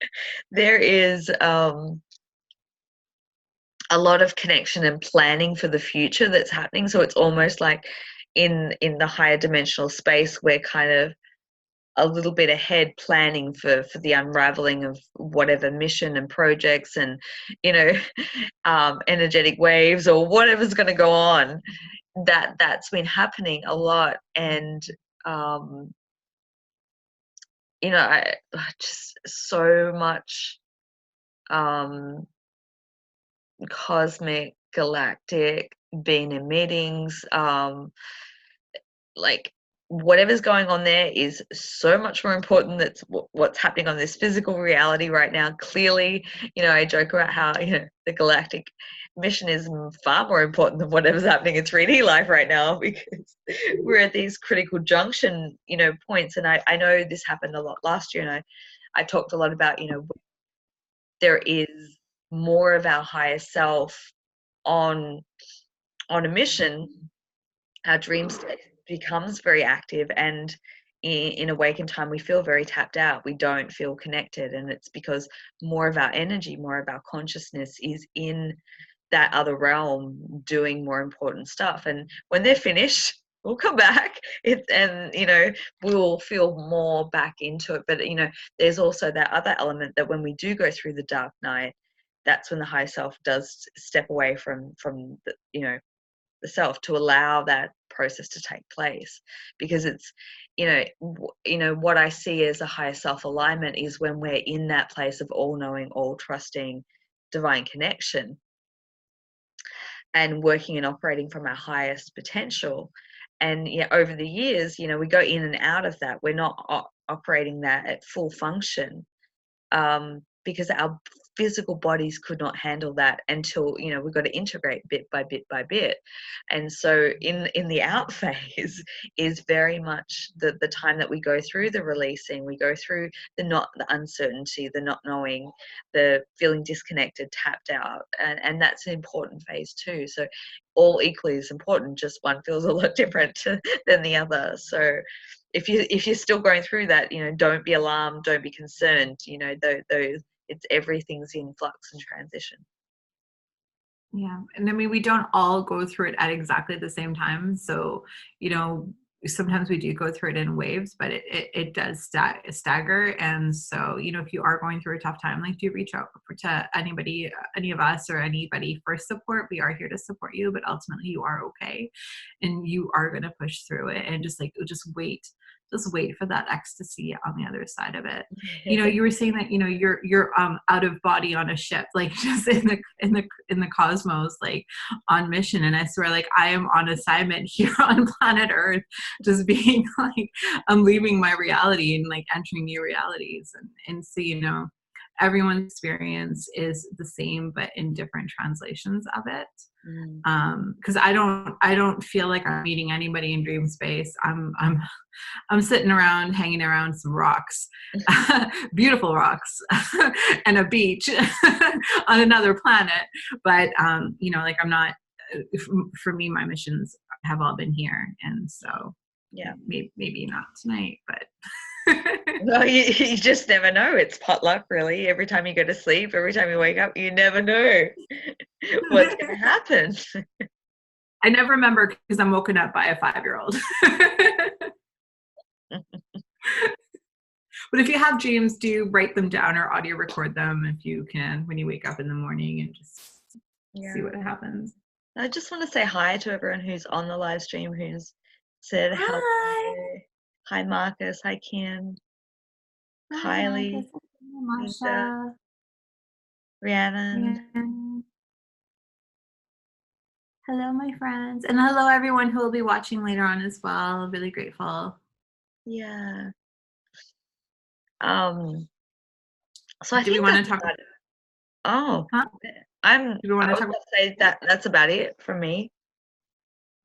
there is a lot of connection and planning for the future that's happening. So it's almost like in the higher dimensional space, we're kind of a little bit ahead planning for the unraveling of whatever mission and projects and, you know, energetic waves or whatever's going to go on. That's been happening a lot. And you know, I just so much cosmic, galactic, being in meetings, like whatever's going on there is so much more important than what's happening on this physical reality right now. Clearly, you know, I joke about how, you know, the galactic mission is far more important than whatever's happening in 3D life right now, because we're at these critical junction, you know, points. And I know this happened a lot last year, and I talked a lot about, you know, there is more of our higher self on a mission. Our dream state becomes very active, and in awakened time we feel very tapped out, we don't feel connected, and it's because more of our energy, more of our consciousness is in that other realm doing more important stuff. And when they're finished, we'll come back, and you know, we'll feel more back into it. But you know, there's also that other element that when we do go through the dark night, that's when the higher self does step away from the, you know, the self, to allow that process to take place. Because it's, you know, what I see as a higher self alignment is when we're in that place of all knowing, all trusting divine connection, and working and operating from our highest potential. And yeah, over the years, you know, we go in and out of that. We're not operating that at full function, because our physical bodies could not handle that until, you know, we've got to integrate bit by bit by bit. And so in the out phase is very much the time that we go through the releasing, we go through the uncertainty, the not knowing, the feeling disconnected, tapped out, and that's an important phase too. So all equally is important, just one feels a lot different than the other. So if you're still going through that, you know, don't be alarmed, don't be concerned. You know, those it's everything's in flux and transition. Yeah. And I mean, we don't all go through it at exactly the same time. So, you know, sometimes we do go through it in waves, but it does stagger. And so, you know, if you are going through a tough time, like, do reach out to anybody, any of us or anybody for support. We are here to support you, but ultimately you are okay. And you are going to push through it, and just wait for that ecstasy on the other side of it. You know, you were saying that, you know, you're out of body on a ship, like just in the cosmos, like on mission. And I swear, like, I am on assignment here on planet Earth, just being like, I'm leaving my reality and like entering new realities. And so, you know, everyone's experience is the same, but in different translations of it. Because I don't feel like I'm meeting anybody in dream space. I'm sitting around, hanging around some rocks, beautiful rocks, and a beach on another planet. But you know, like, I'm not. For me, my missions have all been here, and so Yeah, maybe not tonight, but. well, you just never know. It's potluck, really. Every time you go to sleep, every time you wake up, you never know what's going to happen. I never remember, because I'm woken up by a 5-year-old. But if you have dreams, do write them down or audio record them if you can when you wake up in the morning, and just see what happens. I just want to say hi to everyone who's on the live stream, who's said hello. Hi, Marcus. Hi, Kim. Kylie. Masha. Rhiannon. Hello, my friends. And hello, everyone who will be watching later on as well. Really grateful. Yeah. So I Do we think want that's to talk? about it. Oh, Huh? I Do we want to was talk? going to say that's about it from me.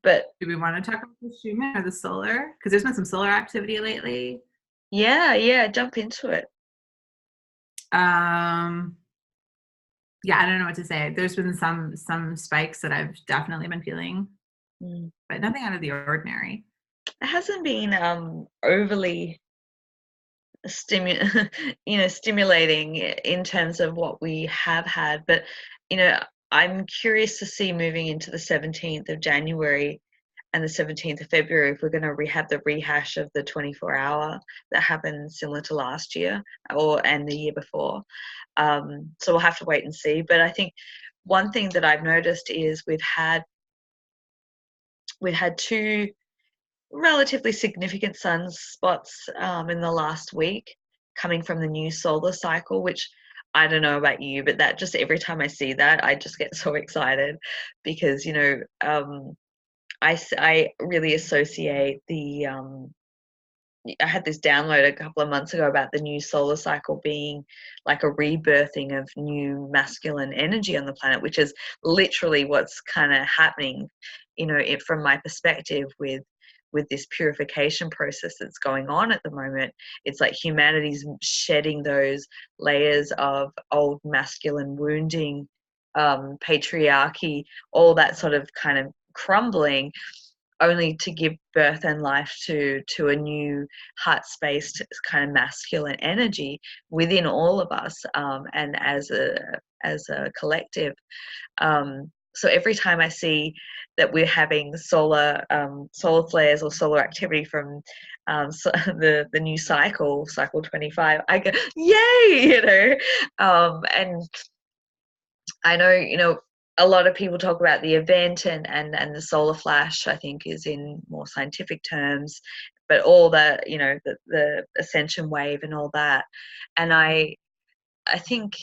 But do we want to talk about the Schumann or the solar? Because there's been some solar activity lately. yeah, jump into it. Yeah, I don't know what to say. There's been some spikes that I've definitely been feeling, but nothing out of the ordinary. It hasn't been overly stimulating in terms of what we have had, but I'm curious to see moving into the 17th of January and the 17th of February if we're going to have the rehash of the 24-hour that happened similar to last year and the year before. So we'll have to wait and see. But I think one thing that I've noticed is we've had two relatively significant sunspots in the last week coming from the new solar cycle, which I don't know about you, but that just every time I see that, I just get so excited because, I really associate I had this download a couple of months ago about the new solar cycle being like a rebirthing of new masculine energy on the planet, which is literally what's kind of happening, from my perspective with this purification process that's going on at the moment. It's like humanity's shedding those layers of old masculine wounding, patriarchy, all that sort of kind of crumbling, only to give birth and life to a new heart-spaced kind of masculine energy within all of us, and as a collective. So every time I see that we're having solar flares or solar activity from the new cycle 25, I go yay, and I know, a lot of people talk about the event and the solar flash, I think, is in more scientific terms, but all that, the ascension wave and all that. And I think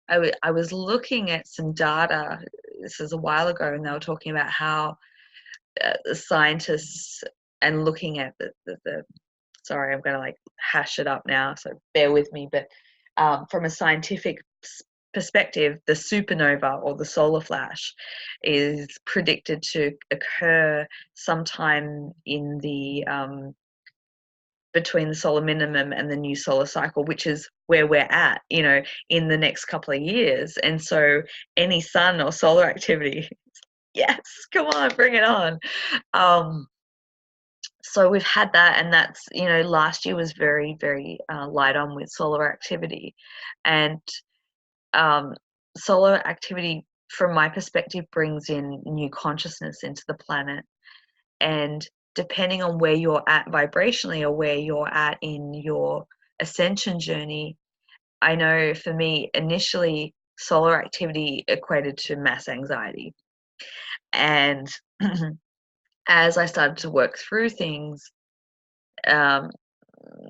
I was looking at some data, this is a while ago, and they were talking about how the scientists, and looking at the sorry, I'm going to like hash it up now, so bear with me, but from a scientific perspective, the supernova or the solar flash is predicted to occur sometime in the between the solar minimum and the new solar cycle, which is where we're at, in the next couple of years. And so any sun or solar activity, yes, come on, bring it on. So we've had that, and that's, last year was very, very light on with solar activity. And solar activity, from my perspective, brings in new consciousness into the planet. And depending on where you're at vibrationally or where you're at in your ascension journey, I know for me, initially, solar activity equated to mass anxiety. And as I started to work through things,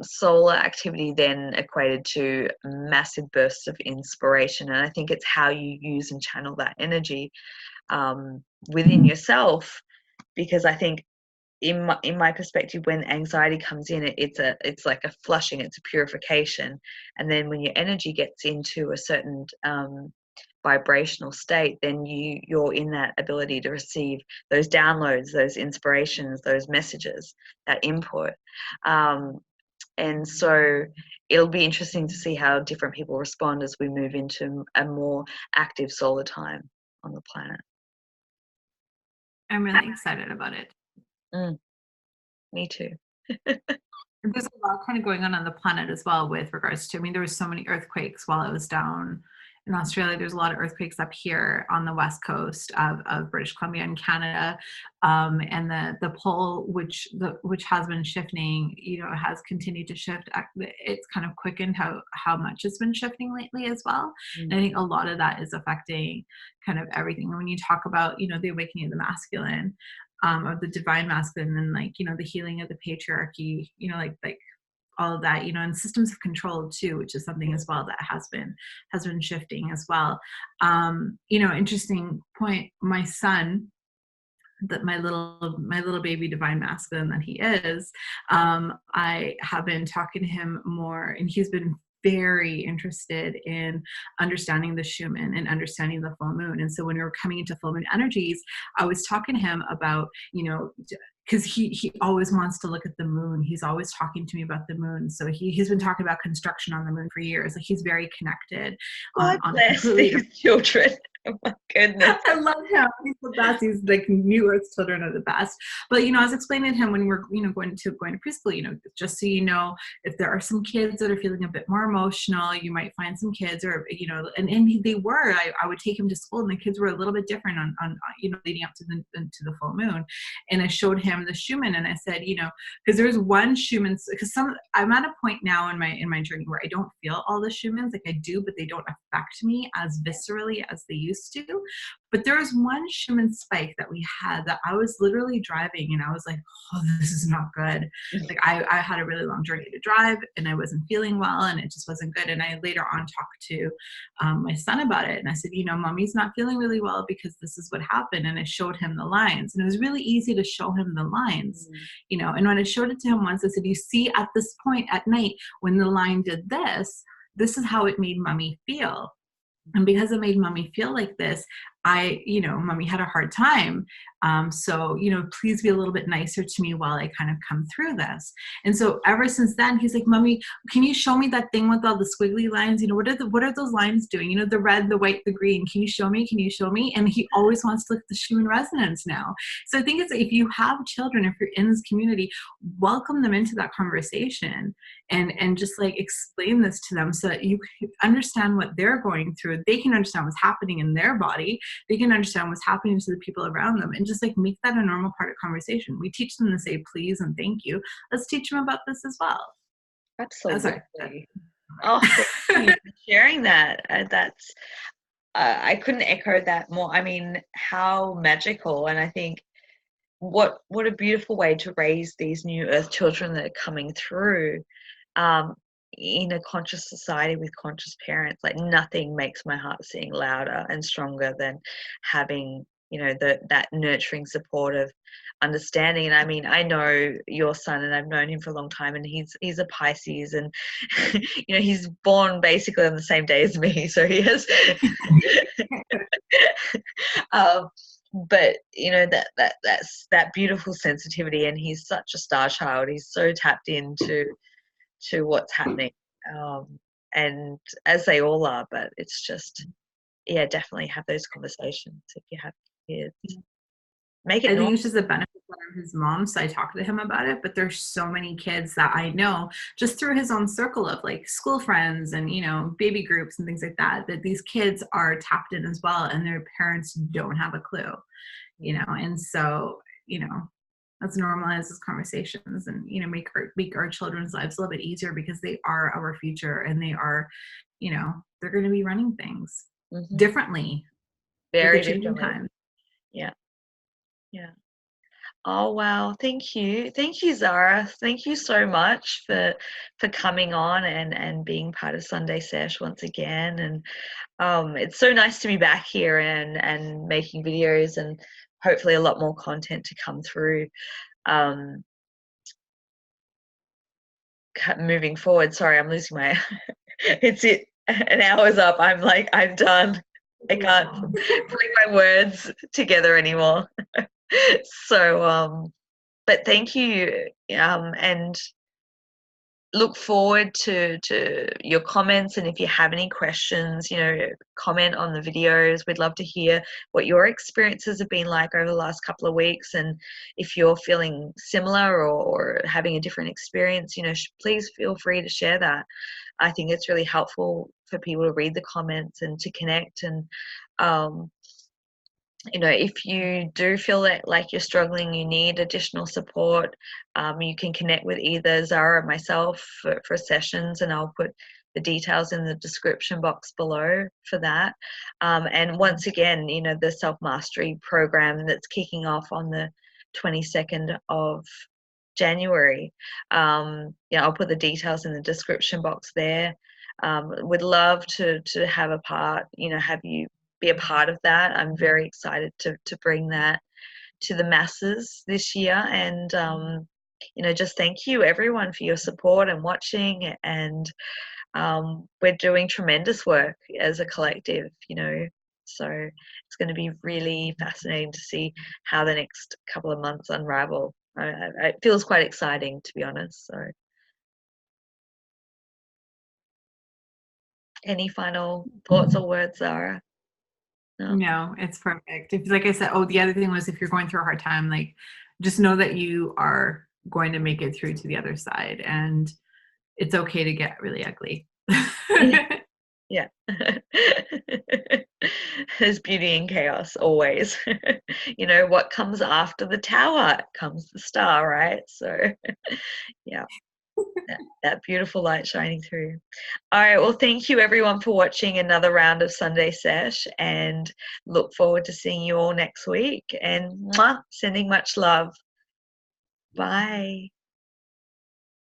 solar activity then equated to massive bursts of inspiration. And I think it's how you use and channel that energy within yourself, because I think in my perspective, when anxiety comes in, it's like a flushing, it's a purification. And then when your energy gets into a certain vibrational state, then you're in that ability to receive those downloads, those inspirations, those messages, that input. And so it'll be interesting to see how different people respond as we move into a more active solar time on the planet. I'm really excited about it. Me too. There's a lot kind of going on the planet as well with regards to, there was so many earthquakes while I was down in Australia. There's a lot of earthquakes up here on the west coast of British Columbia and Canada, and the pole which has been shifting, has continued to shift. It's kind of quickened how much it's been shifting lately as well. And I think a lot of that is affecting kind of everything. And when you talk about the awakening of the masculine, of the divine masculine, and the healing of the patriarchy, like all of that, and systems of control too, which is something as well that has been shifting as well. Interesting point. My son, that my little baby divine masculine that he is, I have been talking to him more, and he's been very interested in understanding the Schumann and understanding the full moon. And so when we were coming into full moon energies, I was talking to him about, because he always wants to look at the moon. He's always talking to me about the moon. So he's been talking about construction on the moon for years. Like, he's very connected God on a bless completely these children. Oh my goodness. I love him. He's the best. He's like, New Earth children are the best. But I was explaining to him when we're going to preschool, just so you know, if there are some kids that are feeling a bit more emotional, you might find some kids, or and they were. I would take him to school, and the kids were a little bit different on leading up to the full moon. And I showed him the Schumann, and I said, because there's one Schumann, because I'm at a point now in my journey where I don't feel all the Schumanns, like I do, but they don't affect me as viscerally as they used to. But there was one Schumann spike that we had that I was literally driving, and I was like, oh, this is not good. Like, I had a really long journey to drive, and I wasn't feeling well, and it just wasn't good. And I later on talked to my son about it, and I said, Mommy's not feeling really well because this is what happened. And I showed him the lines, and it was really easy to show him the lines, and when I showed it to him once, I said, you see, at this point at night, when the line did this is how it made Mommy feel. And because it made Mommy feel like this, Mommy had a hard time. So, please be a little bit nicer to me while I kind of come through this. And so ever since then, he's like, Mommy, can you show me that thing with all the squiggly lines? What are those lines doing? The red, the white, the green. Can you show me? Can you show me? And he always wants to look at the Schumann resonance now. So I think it's, if you have children, if you're in this community, welcome them into that conversation and just like explain this to them so that you can understand what they're going through. They can understand what's happening in their body. They can understand what's happening to the people around them, and just like make that a normal part of conversation. We teach them to say please and thank you. Let's teach them about this as well. Absolutely. Oh, thank you for sharing that. That's I couldn't echo that more. I mean, how magical. And I think what a beautiful way to raise these new Earth children that are coming through in a conscious society with conscious parents. Like, nothing makes my heart sing louder and stronger than having that nurturing, supportive understanding. And I mean, I know your son, and I've known him for a long time, and he's a Pisces, and he's born basically on the same day as me, so he has but that's that beautiful sensitivity, and he's such a star child. He's so tapped into what's happening, and as they all are. But it's just, definitely have those conversations if you have kids. Make it. I think it's just a benefit of his mom, so I talked to him about it. But there's so many kids that I know just through his own circle of like school friends and baby groups and things like that these kids are tapped in as well, and their parents don't have a clue, and so let's normalize those conversations and make our children's lives a little bit easier, because they are our future, and they are they're going to be running things differently, very changing differently. times. Yeah. Oh wow, thank you, Zara. Thank you so much for coming on and being part of Sunday Sesh once again. And it's so nice to be back here and making videos, and hopefully a lot more content to come through moving forward. Sorry, I'm losing my an hour's up. I'm done. I can't bring my words together anymore. So but thank you, and look forward to your comments. And if you have any questions, comment on the videos. We'd love to hear what your experiences have been like over the last couple of weeks, and if you're feeling similar or having a different experience, please feel free to share that. I think it's really helpful for people to read the comments and to connect. And if you do feel like you're struggling, you need additional support, you can connect with either Zara or myself for sessions, and I'll put the details in the description box below for that. And once again, the self-mastery program that's kicking off on the 22nd of January, I'll put the details in the description box there. Would love to have a part, have you be a part of that. I'm very excited to bring that to the masses this year. And just thank you everyone for your support and watching. And we're doing tremendous work as a collective, you know. So it's going to be really fascinating to see how the next couple of months unravel. It feels quite exciting, to be honest. So, any final thoughts or words, Zara? No, it's perfect. If, like I said, oh, the other thing was if you're going through a hard time, like just know that you are going to make it through to the other side, and it's okay to get really ugly. Yeah. There's beauty in chaos always. You know, what comes after the tower comes the star, right? So, yeah, that beautiful light shining through. All right, well, thank you everyone for watching another round of Sunday Sesh, and look forward to seeing you all next week. And sending much love. Bye.